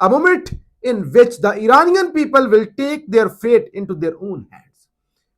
a moment in which the Iranian people will take their fate into their own hands,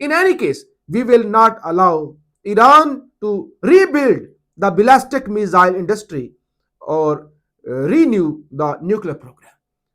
In any case, we will not allow Iran to rebuild the ballistic missile industry or renew the nuclear program।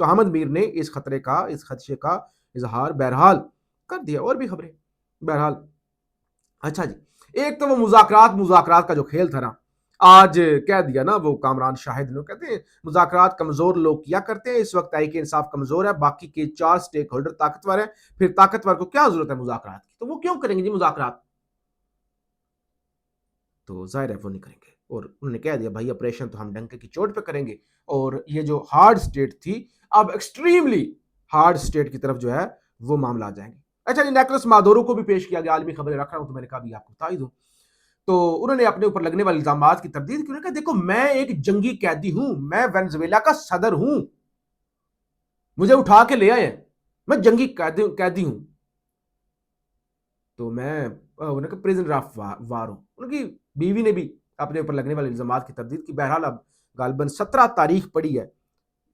تو احمد میر نے اس خدشے کا اظہار بہرحال کر دیا. اور بھی خبریں بہرحال. اچھا جی, ایک تو وہ مذاکرات کا جو کھیل تھا نا, آج کہہ دیا نا وہ کامران شاہد نے, کہتے ہیں مذاکرات کمزور لوگ کیا کرتے ہیں, اس وقت تحریک انصاف کمزور ہے, باقی کے 4 سٹیک ہولڈر طاقتور ہیں, پھر طاقتور کو کیا ضرورت ہے مذاکرات کی, تو وہ کیوں کریں گے جی مذاکرات, تو ظاہر ہے وہ نہیں کریں گے. اور انہوں نے کہہ دیا بھائی آپریشن تو ہم ڈنکے کی چوٹ پہ کریں گے, اور یہ جو ہارڈ سٹیٹ تھی اب ایکسٹریملی ہارڈ سٹیٹ کی طرف جو ہے وہ معاملہ آ جائیں گے. اچھا جی, نیکلس مادورو کو بھی پیش کیا گیا, عالمی خبریں رکھ رہا ہوں تو میں نے کہا بھی آپ کو بتا ہی دوں. تو انہوں نے اپنے اوپر لگنے والے الزامات کی تردید کی. انہوں نے کہا دیکھو میں ایک جنگی قیدی ہوں, میں وینزویلا کا صدر ہوں, مجھے اٹھا کے لے آئے, میں جنگی قیدی ہوں, تو میں پریزنر آف وار ہوں. ان کی بیوی نے بھی اپنے اوپر لگنے والے الزامات کی تردید کی. بہرحال اب غالباً 17 تاریخ پڑی ہے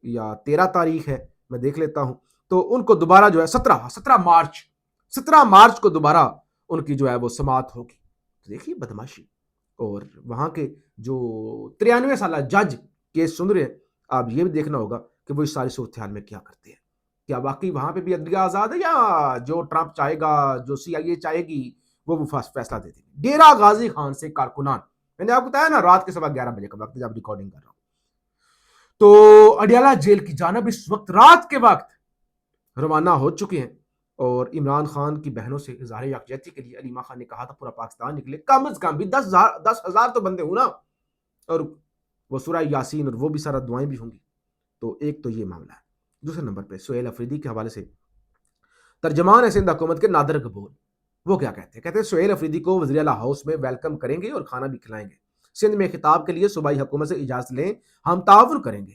یا 13 تاریخ ہے, میں دیکھ لیتا ہوں, تو ان کو دوبارہ جو ہے 17 مارچ کو دوبارہ ان کی جو ہے وہ سماعت ہوگی. دیکھیے بدماشی. اور وہاں کے جو 93 سالہ جج کیس سن رہے ہیں, آپ یہ بھی دیکھنا ہوگا کہ وہ اس ساری صورتحال میں کیا کرتے ہیں. کیا واقعی وہاں پہ بھی عدلیہ آزاد ہے, یا جو ٹرمپ چاہے گا, جو CIA چاہے گی, وہ فیصلہ دے دیں گے. ڈیرہ غازی خان سے کارکنان, میں نے آپ کو بتایا نا رات کے 11:15 بجے کا وقت جب ریکارڈنگ کر رہا ہوں, تو اڈیالہ جیل کی جانب اس وقت رات کے وقت روانہ ہو چکے ہیں. اور عمران خان کی بہنوں سے اظہار یکجہتی کے لیے علیمہ خان نے کہا تھا پورا پاکستان نکلے, کم از کم بھی 10,000 تو بندے ہوں نا, اور وہ سورہ یاسین اور وہ بھی سارا دعائیں بھی ہوں گی. تو ایک تو یہ معاملہ ہے. دوسرے نمبر پہ سہیل افریدی کے حوالے سے ترجمان سندھ حکومت کے نادر قبول, وہ کیا کہتے ہیں سہیل افریدی کو وزیر اعلیٰ ہاؤس میں ویلکم کریں گے اور کھانا بھی کھلائیں گے. سندھ میں خطاب کے لیے صوبائی حکومت سے اجازت لیں, ہم تعاون کریں گے.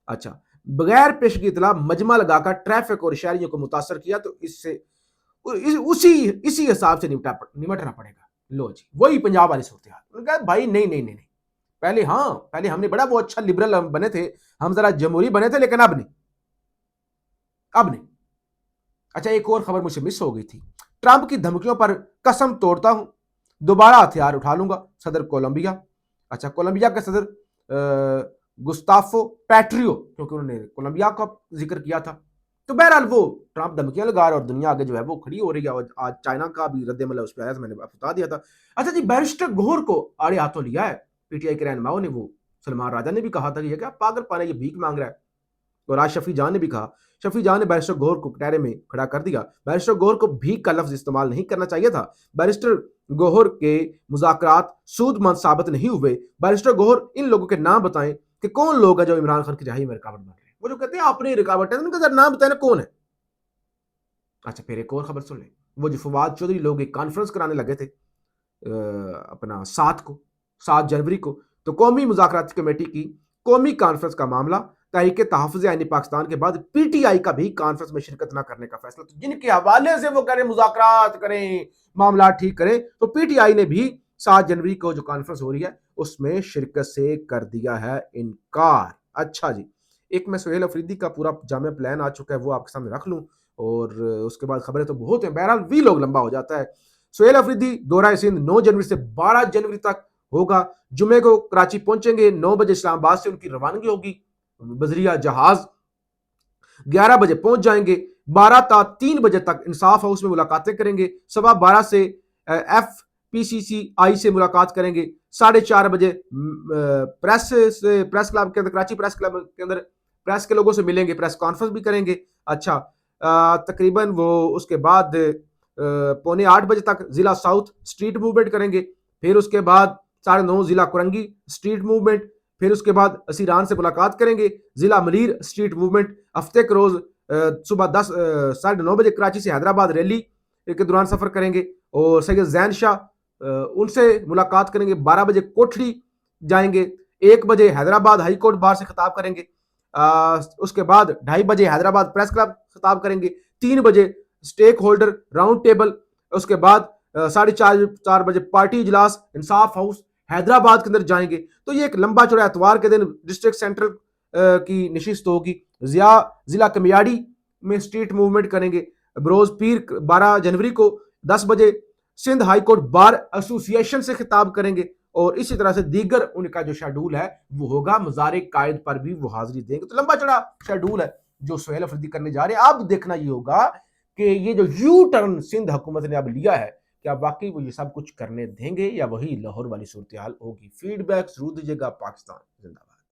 اچھا, بغیر پیشگی اطلاع مجمع لگا کر ٹریفک اور شہریوں کو متاثر کیا تو اس سے اسی حساب سے نمٹنا پڑے گا. لو جی, وہی پنجاب والی صورتحال. کہا بھائی نہیں, پہلے ہم نے بڑا وہ اچھا لبرل بنے تھے, ہم ذرا جمہوری بنے تھے, لیکن اب نہیں. اچھا, ایک اور خبر مجھ سے مس ہو گئی تھی. ٹرمپ کی دھمکیوں پر قسم توڑتا ہوں, دوبارہ ہتھیار اٹھا لوں گا. صدر کولمبیا, اچھا کولمبیا کے صدر گستافو پیٹریو, کیونکہ انہوں نے کولمبیا کا ذکر کیا تھا. تو بہرحال وہ ٹرمپ دھمکیاں لگا رہا اور دنیا آگے جو ہے وہ کھڑی ہو رہی ہے. اور آج چائنا کا بھی رد عمل اس پہ آیا, میں نے بتا دیا تھا. اچھا جی, بیرسٹر گوہر کو آڑے ہاتھوں لیا ہے PTI کے رہنماؤں نے. وہ سلمان راجہ نے بھی کہا تھا کہ یہ کیا پاگل پانا, یہ بھیک مانگ رہا ہے. اور آج شفیع جان نے بھی کہا, شفیع جان نے بیرسٹر گوہر کو کٹہرے میں کھڑا کر دیا. بیرسٹر گوہر کو بھیک کا لفظ استعمال نہیں کرنا چاہیے تھا. بیرسٹر گوہر کے مذاکرات سود مند ثابت نہیں ہوئے. بیرسٹر گوہر ان لوگوں کے نام بتائیں کہ کون لوگ ہیں جو عمران خان کی رہائی میں رکاوٹ بن رہے ہیں. وہ جو کہتے ہیں اپنی رکاوٹ ہے, ان کا ذرا نام بتائیں کون ہے. اچھا, پھر ایک اور خبر سن لیں. وہ جو فواد چودھری لوگ ایک کانفرنس کرانے لگے تھے اپنا 7 جنوری کو, تو قومی مذاکراتی کمیٹی کی قومی کانفرنس کا معاملہ, تحریک تحفظ آئین پاکستان کے بعد PTI کا بھی کانفرنس میں شرکت نہ کرنے کا فیصلہ. تو جن کے حوالے سے وہ کریں مذاکرات کریں, معاملات ٹھیک کریں, تو PTI نے بھی 7 جنوری کو جو کانفرنس ہو رہی ہے اس میں شرکت سے کر دیا ہے انکار. اچھا جی, ایک میں سہیل افریدی کا پورا جامع پلان آ چکا ہے, وہ آپ کے سامنے رکھ لوں, اور اس کے بعد خبریں تو بہت ہیں. بہرحال وی لوگ لمبا ہو جاتا ہے. سہیل افریدی دورہ سندھ 9 جنوری سے 12 جنوری تک ہوگا. جمعے کو کراچی پہنچیں گے, 9 بجے اسلام آباد سے ان کی روانگی ہوگی بذریعہ جہاز. 11 بجے پہنچ جائیں گے, 12 تا 3 بجے تک انصاف ہاؤس میں ملاقاتیں کریں گے. 12:15 سے FPCCI سے ملاقات کریں گے. 4:30 بجے پریس کلب کے اندر, کراچی پریس کلب کے اندر پریس کے لوگوں سے ملیں گے, پریس کانفرنس بھی کریں گے. اچھا, تقریباً وہ اس کے بعد 7:45 بجے تک ضلع ساؤتھ اسٹریٹ موومنٹ کریں گے. پھر اس کے بعد 9:30 ضلع کرنگی اسٹریٹ موومنٹ. پھر اس کے بعد اسیران سے ملاقات کریں گے, ضلع ملیر اسٹریٹ موومنٹ. ہفتے کے روز صبح 9:30 بجے کراچی سے حیدرآباد ریلی کے دوران سفر کریں گے. اور سید زین شاہ ان سے ملاقات کریں گے. 12 بجے کوٹھڑی جائیں گے. 1 بجے حیدرآباد ہائی کورٹ بار سے خطاب کریں گے. اس کے بعد 2:30 بجے حیدرآباد پریس کلب خطاب کریں گے. 3 بجے اسٹیک ہولڈر راؤنڈ ٹیبل. اس کے بعد 4:30 بجے پارٹی اجلاس انصاف ہاؤس حیدرآباد کے اندر جائیں گے. تو یہ ایک لمبا چوڑا اتوار کے دن ڈسٹرکٹ سینٹرل کی نشست ہوگی. ضلع کمیاڑی میں اسٹریٹ موومنٹ کریں گے. بروز پیر 12 جنوری کو 10 بجے سندھ ہائی کورٹ بار ایسوسی ایشن سے خطاب کریں گے. اور اسی طرح سے دیگر ان کا جو شیڈول ہے وہ ہوگا. مزار قائد پر بھی وہ حاضری دیں گے. تو لمبا چڑا شیڈول ہے. جو سہیل افریدی کرنے جا رہے ہیں. اب دیکھنا یہ ہوگا کہ یہ جو یو ٹرن سندھ حکومت نے اب لیا ہے کیا واقعی وہ یہ سب کچھ کرنے دیں گے یا وہی لاہور والی صورتحال ہوگی. فیڈ بیک ضرور دیجیے گا. پاکستان زندہ باد.